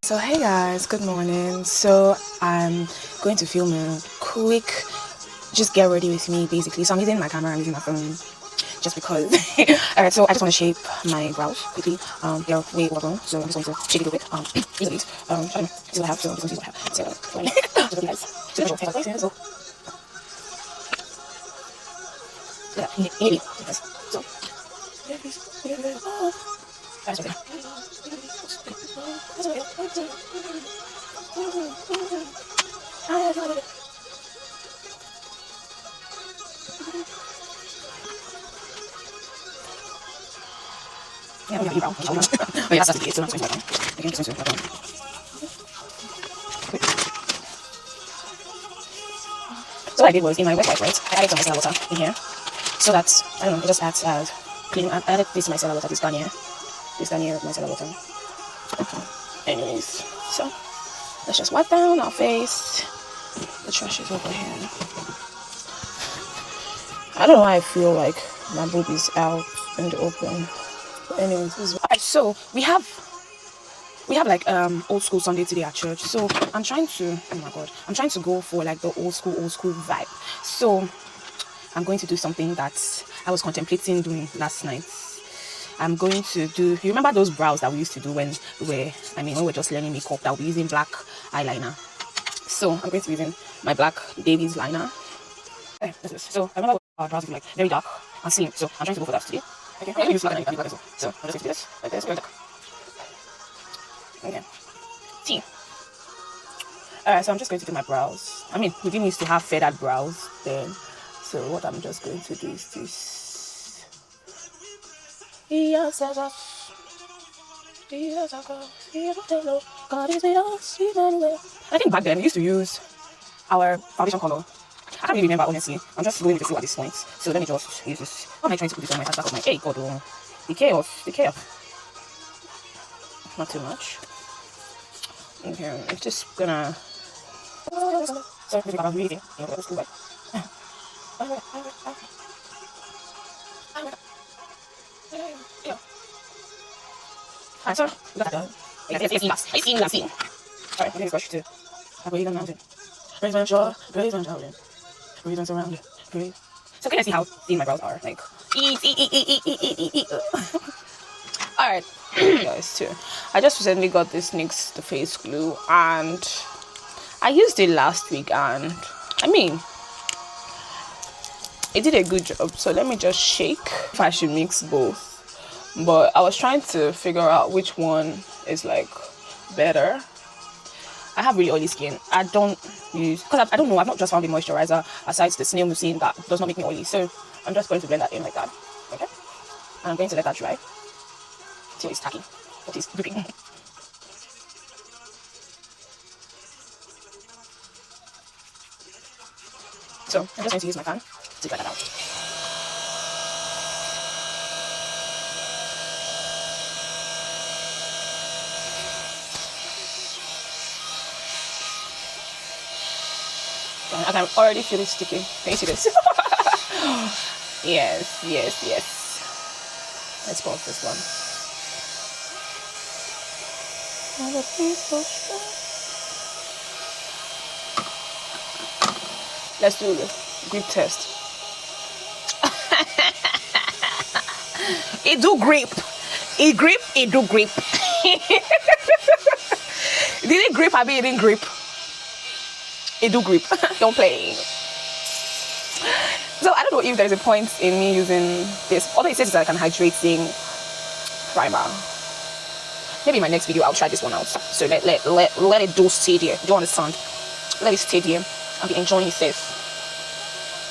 So hey guys, good morning. So I'm going to film a quick just get ready with me basically. So I'm using my camera, I'm using my phone just because. Alright, so I just want to shape my brows quickly. They're way overgrown, so I'm just going to shape it a little bit. Use these. I don't know, see what I have, so I'm just going to see what I have. So just you guys. So that's what I'm so yeah, maybe. So that's okay. Yeah, yeah, brown. Oh yeah, that's the so I'm just going to again, just going to so what I did was in my wet wipe, right? I added some micellar water in here, so that I don't know, it just acts as clean. I added this micellar water, this Garnier micellar water. Anyways, so let's just wipe down our face. The trash is over here. I don't know why I feel like my boob is out in the open. But anyways, this is alright. So we have like old school Sunday today at church. So I'm trying to I'm trying to go for like the old school vibe. So I'm going to do something that I was contemplating doing last night. I'm going to do, you remember those brows that we used to do when we were just learning makeup, that we'll be using black eyeliner. So I'm going to be using my black Davies liner. So I remember our brows would be like very dark and slim. So I'm trying to go for that today. Okay, I'm use black and black as well. So I'm just going to do this like this, very dark. Okay. T. Alright, so I'm just going to do my brows. I mean, we didn't used to have feathered brows then. So what I'm just going to do is this. I think back then we used to use our foundation color. I can't really remember honestly. I'm just going to see at this point. So let me just use this. How am I trying to put this on my back of my hey god the chaos. Not too much. Okay, I'm just gonna sorry if I'm reading. Let's go back. Alright, so we got that done. Yes. I see. Alright, my name is Gosh too. I breathe on mountain. Praise on shore, praise on shouting. Breathe on surrounded. Breathe. So can I see how thin my brows are? Like Alright, guys too. I just recently got this NYX the face glue and I used it last week and I mean it did a good job. So let me just shake if I should mix both. But I was trying to figure out which one is like better. I have really oily skin. I don't use, because I don't know, I've not just found a moisturizer aside the snail mucin that does not make me oily. So I'm just going to blend that in like that. Okay? And I'm going to let that dry till it's tacky. What is dripping? So I'm just going to use my fan to dry that out. I can already feel it sticking. Can you see this? Yes. Let's pause this one. Let's do the grip test. It do grip. It do grip. Did it grip? I mean, it didn't grip. It do grip. Don't play. So I don't know if there's a point in me using this. Although it says it's like an hydrating primer. Maybe in my next video I'll try this one out. So let it do stay there. Do you understand? Let it stay there and be enjoying itself.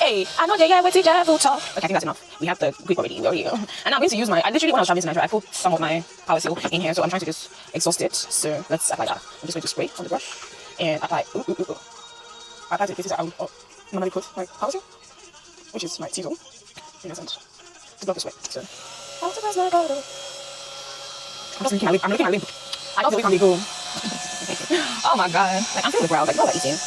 Hey, I know they get with each other. Okay, I think that's enough. We have the grip already. There you go. And I'm going to use I literally when I was traveling to Nigeria, I put some of my power seal in here, so I'm trying to just exhaust it. So let's apply that. I'm just going to spray on the brush and apply. I applied to the places that I would normally put my power seal, which is my T-zone, in essence, to block the sweat. So I'm just licking my lip. I'm licking my lip. I don't feel like I'm go. Oh my god! Like I'm feeling the brows. Like what are eating?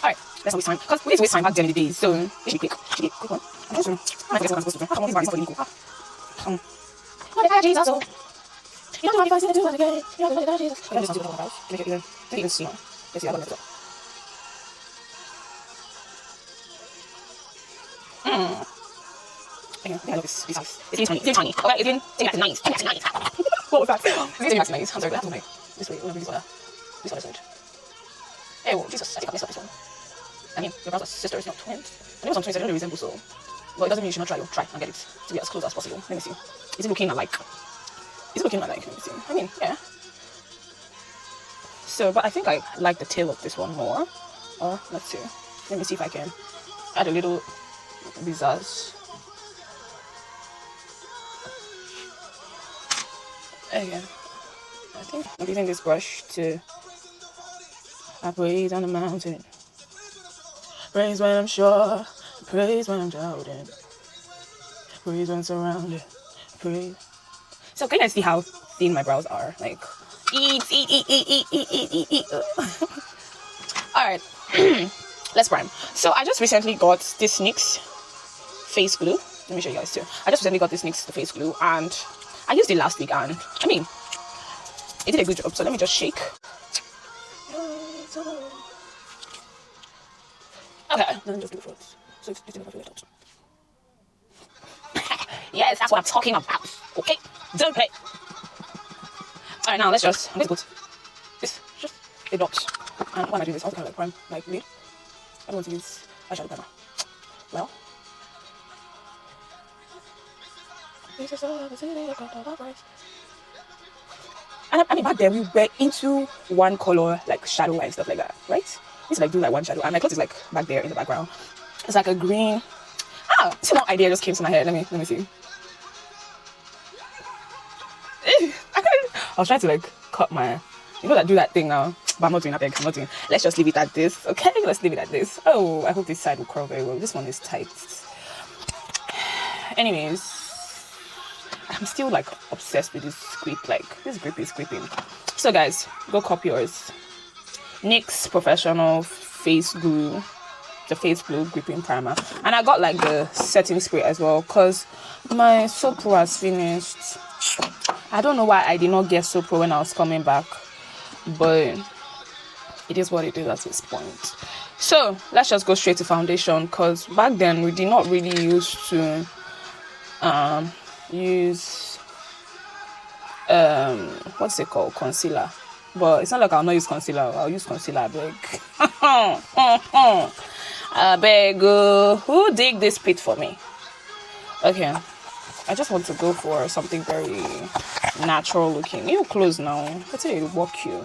Alright, let's not waste time. Because we used to waste time back then in the days, so it should be quick. It should be a quick one. I'm just might forget what I'm supposed to do. How come all these bars is not really cool? What did Jesus do? You don't know if I do it again. You don't know Jesus. I just want to talk about to make it even sooner. Let's see, I got it up. Okay, I love this size. It's really tiny. Okay, it's really tiny. Nice. What was that? It's really nice. I'm sorry, but I have to make this way. We're going to this other side. Hey, well, Jesus, I think I messed up this one. I mean, your brother's sister is not twins. I know some twins, I don't know resemble, so. But it doesn't mean you should not try. Try and get it to be as close as possible. Let me see. Is it looking alike? Is it looking alike? Let me see. I mean, yeah. So, but I think I like the tail of this one more. Or, let's see. Let me see if I can add a little bizarre. Again, I think I'm using this brush to praise on the mountain. Praise when I'm sure, praise when I'm doubting, praise when I'm surrounded, praise. So can you guys see how thin my brows are? Like, eat. Alright, let's prime. So I just recently got this NYX face glue. Let me show you guys too. I just recently got this NYX face glue and I used it last week and I mean, it did a good job. So let me just shake. Okay, let me just do the front. So it's not really out. Yes, that's what I'm talking about. Okay, don't play. Alright, now let's just. I'm going to put this just a dot. And why am I doing this? I want to kind of like prime my lid. I don't want to use eyeshadow primer. Well. And I mean, back then we were into one color, like shadow and stuff like that, right? We used to like do like one shadow, and my clothes is like back there in the background. It's like a green. This one idea just came to my head. Let me see. I was trying to like cut my, that do that thing now, but I'm not doing that thing. I'm not doing. Let's just leave it at this, okay? Let's leave it at this. Oh, I hope this side will curl very well. This one is tight. Anyways. I'm still like obsessed with this grip. Like this grip is gripping. So guys, go copy yours. NYX Professional Face Glue, the face glue gripping primer, and I got like the setting spray as well because my soap pro has finished. I don't know why I did not get soap pro when I was coming back, but it is what it is at this point. So let's just go straight to foundation because back then we did not really used to use what's it called, concealer, but it's not like I'll not use concealer. I'll use concealer. I beg who dig this pit for me? Okay, I just want to go for something very natural looking. You close now, let's say it'll walk you.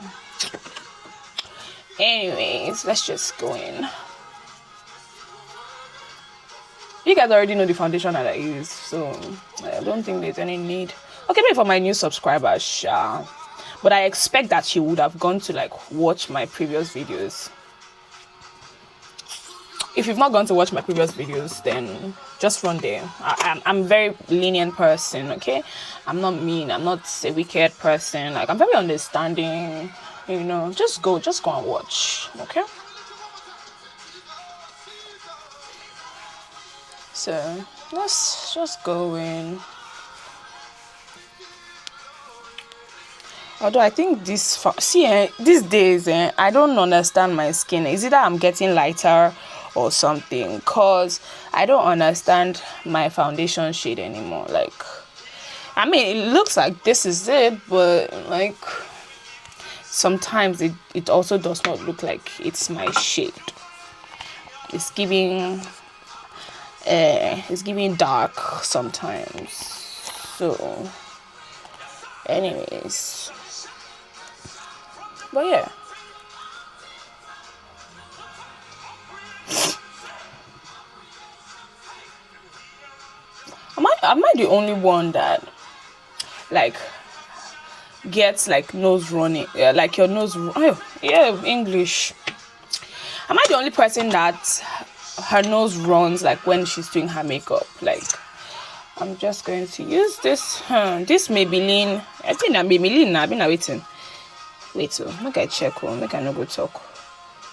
Anyways, let's just go in. You guys already know the foundation that I use, so I don't think there's any need. Okay, maybe for my new subscribers, but I expect that she would have gone to like watch my previous videos. If you've not gone to watch my previous videos, then just run there. I'm a very lenient person, okay? I'm not mean. I'm not a wicked person. Like, I'm very understanding, you know. Just go and watch, okay? So let's just go in. Although I think this these days I don't understand my skin. Is it that I'm getting lighter or something? Cause I don't understand my foundation shade anymore. Like, I mean, it looks like this is it, but like sometimes it also does not look like it's my shade. It's giving dark sometimes. So anyways, but yeah, am I the only one that like gets like nose running, like your nose? Oh yeah, English. Am I the only person that her nose runs like when she's doing her makeup? Like, I'm just going to use this Maybelline. I think that Maybelline. I've been waiting. Wait, so make I check. Make I no go talk.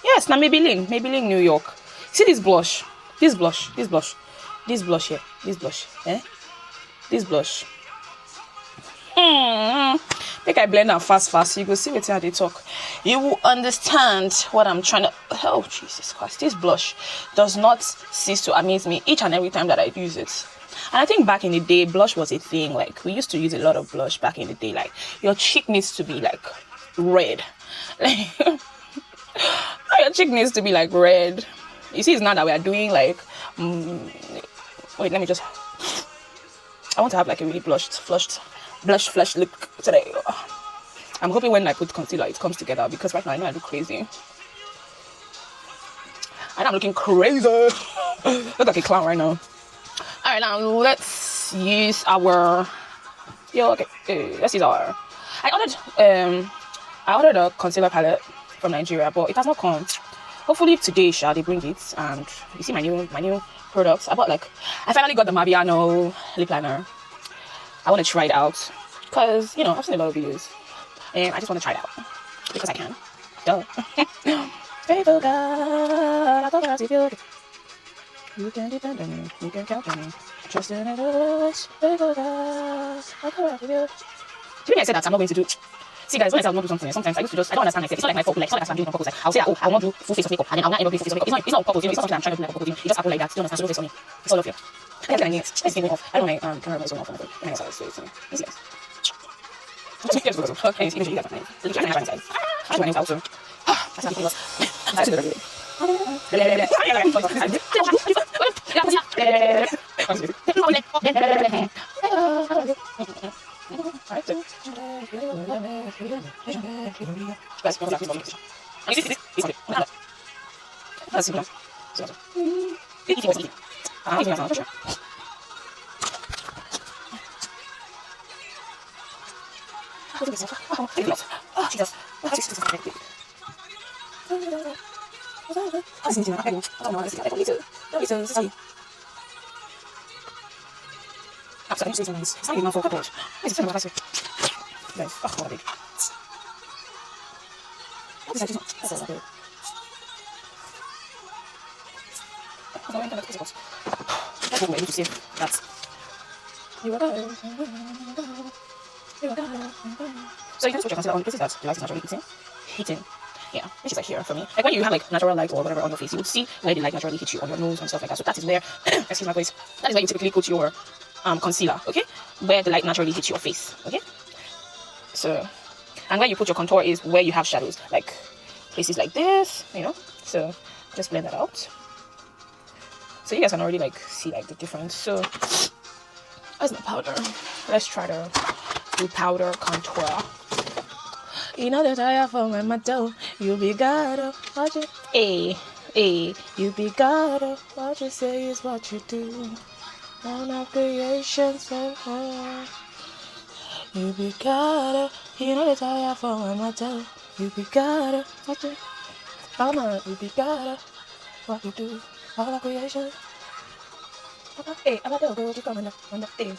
Yes, now Maybelline New York. See this blush, this blush here, this blush, this blush. Make I blend am fast. You go see wetin I dey talk. You will understand what I'm trying to. Oh Jesus Christ! This blush does not cease to amaze me each and every time that I use it. And I think back in the day, blush was a thing. Like, we used to use a lot of blush back in the day. Like, your cheek needs to be like red. Like, your cheek needs to be like red. You see, it's now that we are doing like. Wait, let me just. I want to have like a really blush flushed look today. I'm hoping when I put concealer, it comes together, because right now I know I look crazy. And I'm looking crazy. Look like a clown right now. Alright, now let's use our. Let's use our. I ordered a concealer palette from Nigeria, but it has not come. Hopefully today, they bring it, and you see my new products. I finally got the Mabiano lip liner. I want to try it out because I've seen a lot of videos, and I just want to try it out because I can. Duh. Faithful God, I thought I feel it. You can depend on me, you can count on me. Trust in us, faithful God, I thought I feel it. Do you mean I said that I'm not going to do? See guys, when I say I will not do something, sometimes I used to just, I don't understand myself. It's not like my fault. Like, it's not like I'm doing it on purpose. Like, I'll say that, I want to do full face of makeup, and then I'll not end up doing full face of makeup. It's not on purpose. It's not something I'm trying to do like on purpose. It just happened like that. You don't understand? So don't face on me. It's all of you. I think I need. Let's get off. I don't know my camera is going off. And I guess I was saying. Easy guys. Yes, because okay, you guys are nice. Look, I have inside. I my nails also. That's not ridiculous. I'm tired of it. So you can just put your concealer on places that the light is naturally hitting. Yeah, which is like here for me. Like when you have like natural light or whatever on your face, you would see where the light naturally hits you on your nose and stuff like that. So that is where, excuse my voice, that is where you typically put your concealer, okay? Where the light naturally hits your face, okay? So, and where you put your contour is where you have shadows, like places like this, So just blend that out. So you guys can already like see like the difference. So that's my powder. Let's try to do powder contour. You know that I have from my toe. You be gotta watch it. Hey, you be gotta what you say is what you do. On our creation so hard. You be gotta, you know that I have from my toe. You be gotta watch it. Mama, you be gotta what you do. All our creation. Hey, I'm about to go to come on the hey.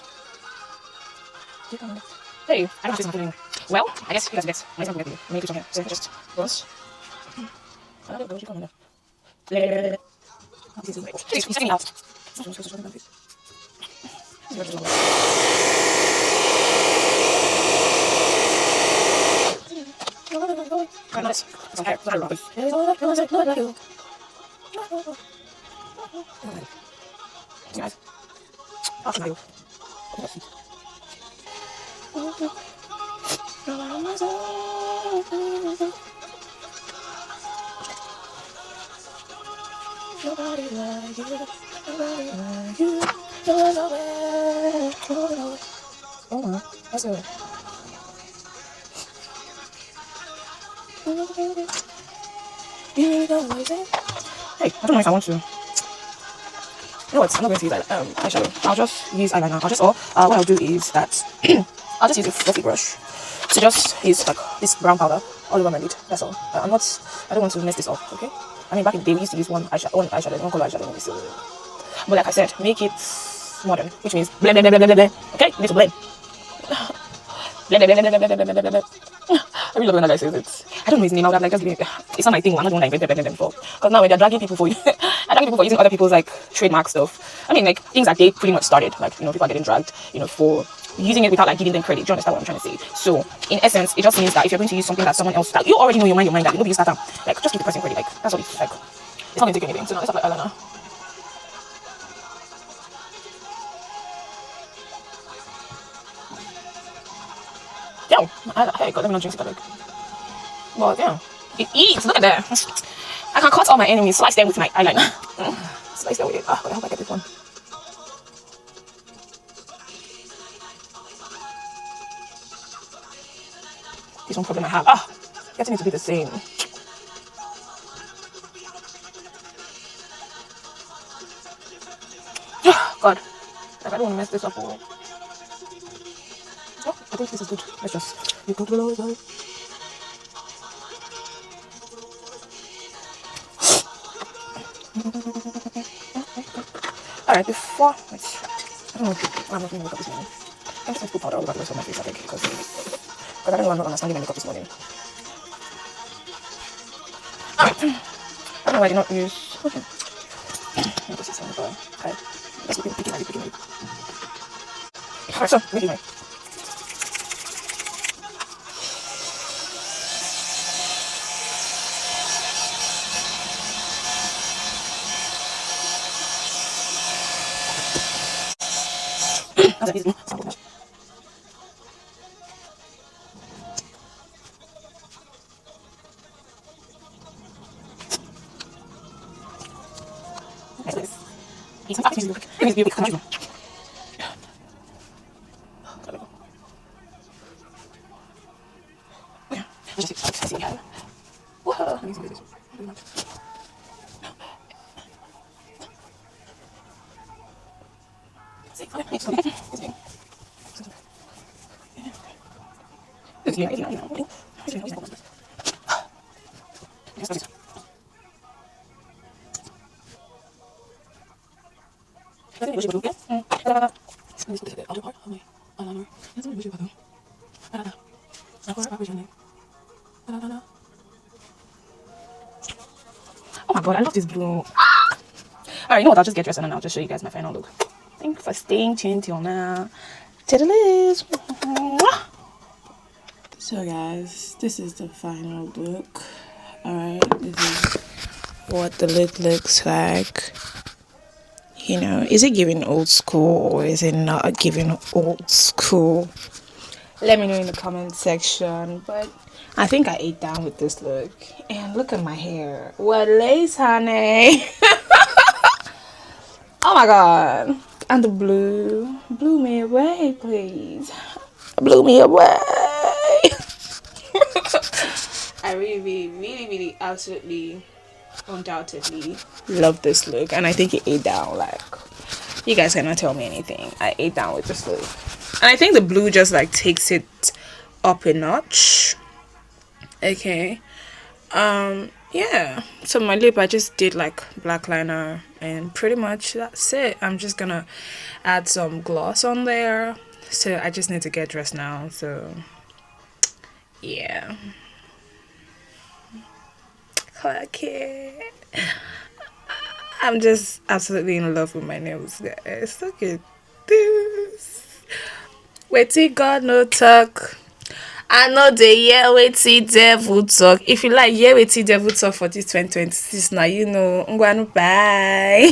Hey, I don't have to say something. Well, I guess you guys get my time with you. Make it on here. So just once. I don't know, you come in there. He's sticking out. Nice. It's okay. It's not wrong. Guys. I'll try you. Nobody like you, nobody like you, nowhere. Oh my, that's good. Hey, I don't know if I want to. You know what? I'm not going to use eyeshadow. I'll just use eyeliner. What I'll do is that I'll just use a fluffy brush to just use like this brown powder all over my lid. That's all. I don't want to mess this up. Okay. I mean, back in the day we used to use one color eyeshadow. So, but like I said, make it modern, which means blend, blend, blend, blend, blend. Okay, you need to blend. Blend, blend, blend, blend, blend, blend, blend. I really love when that guy says it. I don't know his name. I would have like just given it. It's not my thing. I'm not the one that invented blend before. Because now when they're dragging people for you, they're dragging people for using other people's like trademark stuff. I mean, like things that they pretty much started. Like people are getting dragged, for using it without like giving them credit. Do you understand what I'm trying to say? So in essence, it just means that if you're going to use something that someone else, that you already know your mind that you know you start out, like just give the person credit. Like that's all it's like. It's not going to take anything. So now let's apply eyeliner. Damn, hey, God, let me not jinx it, like. Well, damn, it eats. Look at that. I can cut all my enemies, slice them with my eyeliner. Slice them with it. I hope I get this one. This one problem I have. Getting it to be the same. God, like I don't want to mess this up. Oh, I think this is good. Let's just you go below. Alright, before I don't know. I'm not going to wake up this morning. I just need to put powder all over the rest of my face, I think, because I don't know, I'm not understanding my makeup this morning. Alright. I don't know why I did not use. Okay. This is something. Okay. Let's keep picking it. Alright, so, wait a minute. That's an easy sample brush. Nice. It's not easy. It is beautiful. Come on. Just see how. Whoa. Let me see this. See, it's okay. It's okay. Oh my god, I love this blue. Alright, you know what? I'll just get dressed and then I'll just show you guys my final look. Thank you for staying tuned till now. Tiddlies. So guys, this is the final look. Alright, this is what the look looks like. You know, is it giving old school or is it not giving old school? Let me know in the comment section. But I think I ate down with this look. And look at my hair. What lace, honey? Oh my god. And the blue. Blew me away, please. Blew me away. I really, absolutely, undoubtedly love this look. And I think it ate down. Like, you guys cannot tell me anything. I ate down with this look. And I think the blue just like takes it up a notch. Okay. Yeah, so my lip, I just did like black liner and pretty much that's it. I'm just gonna add some gloss on there, so I just need to get dressed now. So yeah, okay. I'm just absolutely in love with my nails, guys. Look at this. Wait till God no talk. I know the year wetin devil talk. If you like year wetin devil talk for this 2026 now, you know. Ngwanu, bye.